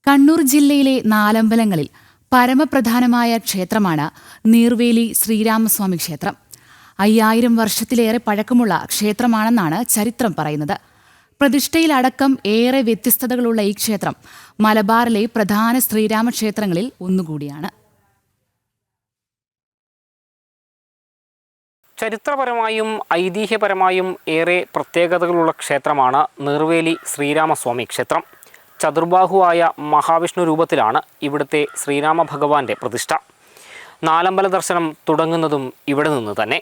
കണ്ണൂർ ജില്ലയിലെ നാലമ്പലങ്ങളിൽ പരമപ്രധാനമായ ക്ഷേത്രമാണ് നീർവേലി ശ്രീരാമസ്വാമി ക്ഷേത്രം. 5000 വർഷത്തിലേറെ പഴക്കമുള്ള ക്ഷേത്രമാണെന്നാണ് ചരിത്രം പറയുന്നത്. പ്രതിഷ്ഠയിലടക്കം ഏറെ വ്യത്യസ്തതകളുള്ള ഈ ക്ഷേത്രം മലബാറിലെ പ്രധാന ശ്രീരാമക്ഷേത്രങ്ങളിൽ ഒന്നുകൂടിയാണ്. ചരിത്രപരമായും ഐതിഹ്യപരമായും ഏറെ പ്രത്യേകതകളുള്ള ക്ഷേത്രമാണ് നീർവേലി ശ്രീരാമസ്വാമി ക്ഷേത്രം. ചതുർബാഹുവായ മഹാവിഷ്ണു രൂപത്തിലാണ് ഇവിടുത്തെ ശ്രീരാമ ഭഗവാന്റെ പ്രതിഷ്ഠ. നാലമ്പല ദർശനം തുടങ്ങുന്നതും ഇവിടെ നിന്ന് തന്നെ.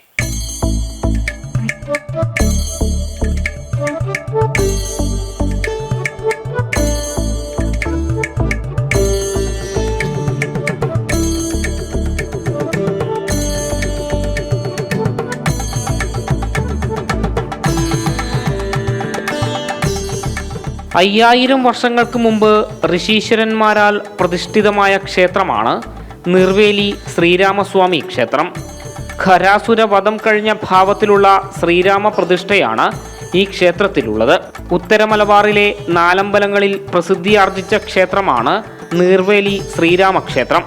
അയ്യായിരം വർഷങ്ങൾക്ക് മുമ്പ് ഋഷീശ്വരന്മാരാൽ പ്രതിഷ്ഠിതമായ ക്ഷേത്രമാണ് നീർവേലി ശ്രീരാമസ്വാമി ക്ഷേത്രം. ഖരാസുര വധം കഴിഞ്ഞ ഭാവത്തിലുള്ള ശ്രീരാമ പ്രതിഷ്ഠയാണ് ഈ ക്ഷേത്രത്തിലുള്ളത്. ഉത്തര മലബാറിലെ നാലമ്പലങ്ങളിൽ പ്രസിദ്ധിയാർജിച്ച ക്ഷേത്രമാണ് നീർവേലി ശ്രീരാമക്ഷേത്രം.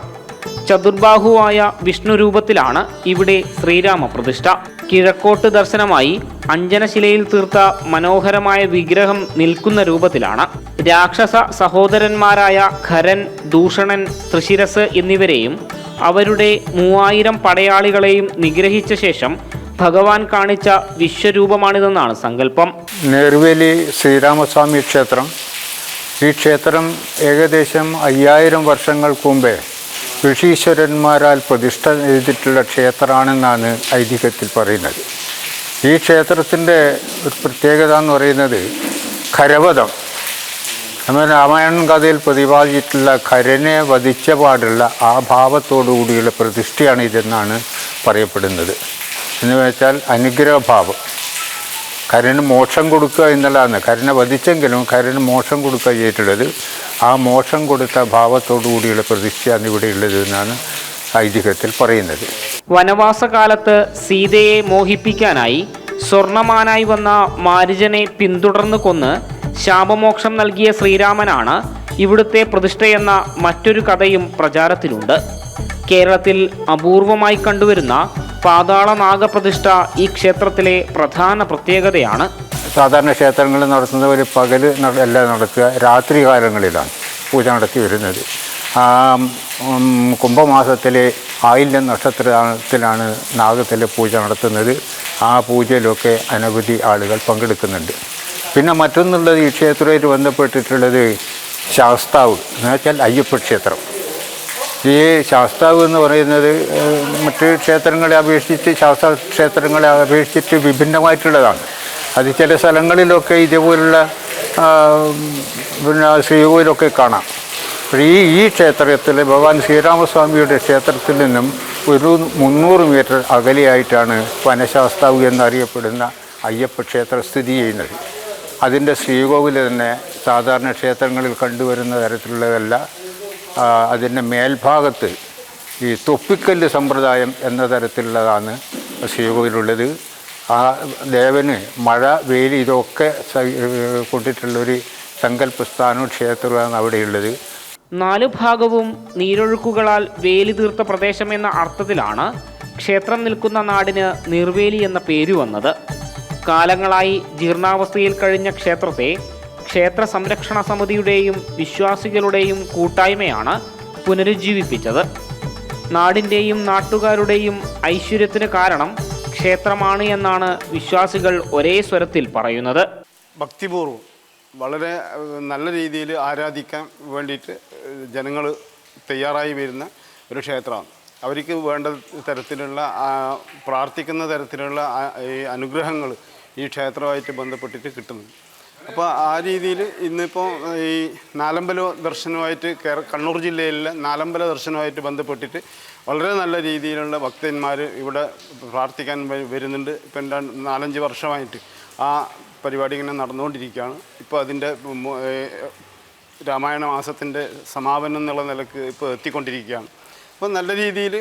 ചതുർബാഹുവായ വിഷ്ണു രൂപത്തിലാണ് ഇവിടെ ശ്രീരാമ പ്രതിഷ്ഠ. കിഴക്കോട്ട് ദർശനമായി അഞ്ജനശിലയിൽ തീർത്ത മനോഹരമായ വിഗ്രഹം നിൽക്കുന്ന രൂപത്തിലാണ്. രാക്ഷസ സഹോദരന്മാരായ ഖരൻ, ദൂഷണൻ, തൃശിരസ് എന്നിവരെയും അവരുടെ 3000 പടയാളികളെയും നിഗ്രഹിച്ച ശേഷം ഭഗവാൻ കാണിച്ച വിശ്വരൂപമാണിതെന്നാണ് സങ്കല്പം. നീർവേലി ശ്രീരാമസ്വാമി ക്ഷേത്രം. ഈ ക്ഷേത്രം ഏകദേശം 5000 വർഷങ്ങൾക്ക് മുമ്പേ ഋഷീശ്വരന്മാരാൽ പ്രതിഷ്ഠ ചെയ്തിട്ടുള്ള ക്ഷേത്രമാണെന്നാണ് ഐതിഹ്യത്തിൽ പറയുന്നത്. ഈ ക്ഷേത്രത്തിൻ്റെ ഒരു പ്രത്യേകത എന്ന് പറയുന്നത് ഖരവധം. നമ്മൾ രാമായണ കഥയിൽ പ്രതിപാദിച്ചിട്ടുള്ള ഖരനെ വധിച്ച പാടുള്ള ആ ഭാവത്തോടു കൂടിയുള്ള പ്രതിഷ്ഠയാണ് ഇതെന്നാണ് പറയപ്പെടുന്നത്. എന്ന് വെച്ചാൽ അനുഗ്രഹഭാവം. ഖരന് മോക്ഷം കൊടുക്കുക എന്നുള്ളതാണ്. ഖരനെ വധിച്ചെങ്കിലും ഖരന് മോക്ഷം കൊടുക്കുക ചെയ്തിട്ടുള്ളത്. ആ മോക്ഷം കൊടുത്ത ഭാവത്തോടു കൂടിയുള്ള പ്രതിഷ്ഠയാണ് ഇവിടെ ഉള്ളത് എന്നാണ് ഐതിഹ്യത്തിൽ പറയുന്നത്. വനവാസകാലത്ത് സീതയെ മോഹിപ്പിക്കാനായി സ്വർണമാനായി വന്ന മാരുജനെ പിന്തുടർന്ന് കൊന്ന് ശാപമോക്ഷം നൽകിയ ശ്രീരാമനാണ് ഇവിടുത്തെ പ്രതിഷ്ഠയെന്ന മറ്റൊരു കഥയും പ്രചാരത്തിലുണ്ട്. കേരളത്തിൽ അപൂർവമായി കണ്ടുവരുന്ന പാതാള നാഗപ്രതിഷ്ഠ ഈ ക്ഷേത്രത്തിലെ പ്രധാന പ്രത്യേകതയാണ്. സാധാരണ ക്ഷേത്രങ്ങളിൽ നടത്തുന്ന ഒരു പകൽ അല്ല നടക്കുക, രാത്രി കാലങ്ങളിലാണ് പൂജ നടത്തി വരുന്നത്. കുംഭമാസത്തിലെ ആയില്യം നക്ഷത്രത്തിലാണ് നാഗത്തിലെ പൂജ നടത്തുന്നത്. ആ പൂജയിലൊക്കെ അനവധി ആളുകൾ പങ്കെടുക്കുന്നുണ്ട്. പിന്നെ മറ്റൊന്നുള്ളത് ഈ ക്ഷേത്രവുമായിട്ട് ബന്ധപ്പെട്ടിട്ടുള്ളത് ശാസ്താവ് എന്ന് വെച്ചാൽ അയ്യപ്പ ക്ഷേത്രം. ഈ ശാസ്താവ് എന്ന് പറയുന്നത് മറ്റ് ക്ഷേത്രങ്ങളെ അപേക്ഷിച്ച് ശാസ്ത്ര ക്ഷേത്രങ്ങളെ അപേക്ഷിച്ചിട്ട് വിഭിന്നമായിട്ടുള്ളതാണ്. അത് ചില സ്ഥലങ്ങളിലൊക്കെ ഇതേപോലുള്ള പിന്നെ ശ്രീകോവിലൊക്കെ കാണാം. ഈ ക്ഷേത്രത്തിൽ ഭഗവാൻ ശ്രീരാമസ്വാമിയുടെ ക്ഷേത്രത്തിൽ നിന്നും ഒരു 300 മീറ്റർ അകലെയായിട്ടാണ് വനശാസ്താവ് എന്നറിയപ്പെടുന്ന അയ്യപ്പ ക്ഷേത്രം സ്ഥിതി ചെയ്യുന്നത്. അതിൻ്റെ ശ്രീകോവിൽ തന്നെ സാധാരണ ക്ഷേത്രങ്ങളിൽ കണ്ടുവരുന്ന തരത്തിലുള്ളതല്ല. അതിൻ്റെ മേൽഭാഗത്ത് ഈ തൊപ്പിക്കല്ല് സമ്പ്രദായം എന്ന തരത്തിലുള്ളതാണ് ശ്രീകോവിലുള്ളത്. ആ ദേവന് മഴ, വെയിൽ ഇതൊക്കെ കൊണ്ടിട്ടുള്ളൊരു സങ്കല്പസ്ഥാനവും ക്ഷേത്രമാണ് അവിടെയുള്ളത്. 4 ഭാഗവും നീരൊഴുക്കുകളാൽ വേലി തീർത്ത പ്രദേശമെന്ന അർത്ഥത്തിലാണ് ക്ഷേത്രം നിൽക്കുന്ന നാടിന് നീർവേലി എന്ന പേര് വന്നത്. കാലങ്ങളായി ജീർണാവസ്ഥയിൽ കഴിഞ്ഞ ക്ഷേത്രത്തെ ക്ഷേത്ര സംരക്ഷണ സമിതിയുടെയും വിശ്വാസികളുടെയും കൂട്ടായ്മയാണ് പുനരുജ്ജീവിപ്പിച്ചത്. നാടിൻ്റെയും നാട്ടുകാരുടെയും ഐശ്വര്യത്തിന് കാരണം ക്ഷേത്രമാണ് എന്നാണ് വിശ്വാസികൾ ഒരേ സ്വരത്തിൽ പറയുന്നത്. ഭക്തിപൂർവ്വം വളരെ നല്ല രീതിയിൽ ആരാധിക്കാൻ വേണ്ടിയിട്ട് ജനങ്ങൾ തയ്യാറായി വരുന്ന ഒരു ക്ഷേത്രമാണ്. അവർക്ക് വേണ്ട തരത്തിലുള്ള പ്രാർത്ഥിക്കുന്ന തരത്തിലുള്ള ഈ അനുഗ്രഹങ്ങൾ ഈ ക്ഷേത്രമായിട്ട് ബന്ധപ്പെട്ടിട്ട് കിട്ടുന്നുണ്ട്. അപ്പോൾ ആ രീതിയിൽ ഇന്നിപ്പോൾ ഈ നാലമ്പല ദർശനമായിട്ട് കണ്ണൂർ ജില്ലയിലെ നാലമ്പല ദർശനമായിട്ട് ബന്ധപ്പെട്ടിട്ട് വളരെ നല്ല രീതിയിലുള്ള ഭക്തന്മാർ ഇവിടെ പ്രാർത്ഥിക്കാൻ വരുന്നുണ്ട്. ഇപ്പം 4-5 വർഷമായിട്ട് ആ പരിപാടി ഇങ്ങനെ നടന്നുകൊണ്ടിരിക്കുകയാണ്. ഇപ്പോൾ അതിൻ്റെ രാമായണ മാസത്തിൻ്റെ സമാപനം എന്നുള്ള നിലക്ക് ഇപ്പോൾ എത്തിക്കൊണ്ടിരിക്കുകയാണ്. അപ്പോൾ നല്ല രീതിയിൽ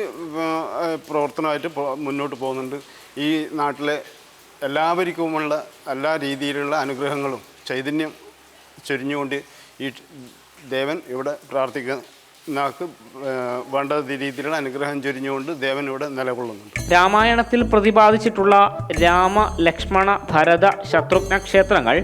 പ്രവർത്തനമായിട്ട് മുന്നോട്ട് പോകുന്നുണ്ട്. ഈ നാട്ടിലെ എല്ലാവർക്കുമുള്ള എല്ലാ രീതിയിലുള്ള അനുഗ്രഹങ്ങളും ചൈതന്യം ചൊരിഞ്ഞുകൊണ്ട് ഈ ദേവൻ ഇവിടെ പ്രാർത്ഥിക്കുന്നവർക്ക് വേണ്ട രീതിയിലുള്ള അനുഗ്രഹം ചൊരിഞ്ഞുകൊണ്ട് ദേവൻ ഇവിടെ നിലകൊള്ളുന്നുണ്ട്. രാമായണത്തിൽ പ്രതിപാദിച്ചിട്ടുള്ള രാമ, ലക്ഷ്മണ, ഭരത, ശത്രുഘ്ന ക്ഷേത്രങ്ങൾ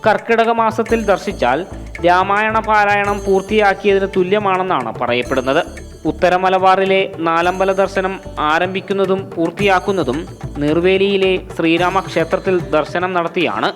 കർക്കിടക മാസത്തിൽ ദർശിച്ചാൽ രാമായണ പാരായണം പൂർത്തിയാക്കിയതിന് തുല്യമാണെന്നാണ് പറയപ്പെടുന്നത്. ഉത്തര മലബാറിലെ നാലമ്പല ദർശനം ആരംഭിക്കുന്നതും പൂർത്തിയാക്കുന്നതും നീർവേലിയിലെ ശ്രീരാമ ക്ഷേത്രത്തിൽ ദർശനം നടത്തിയാണ്.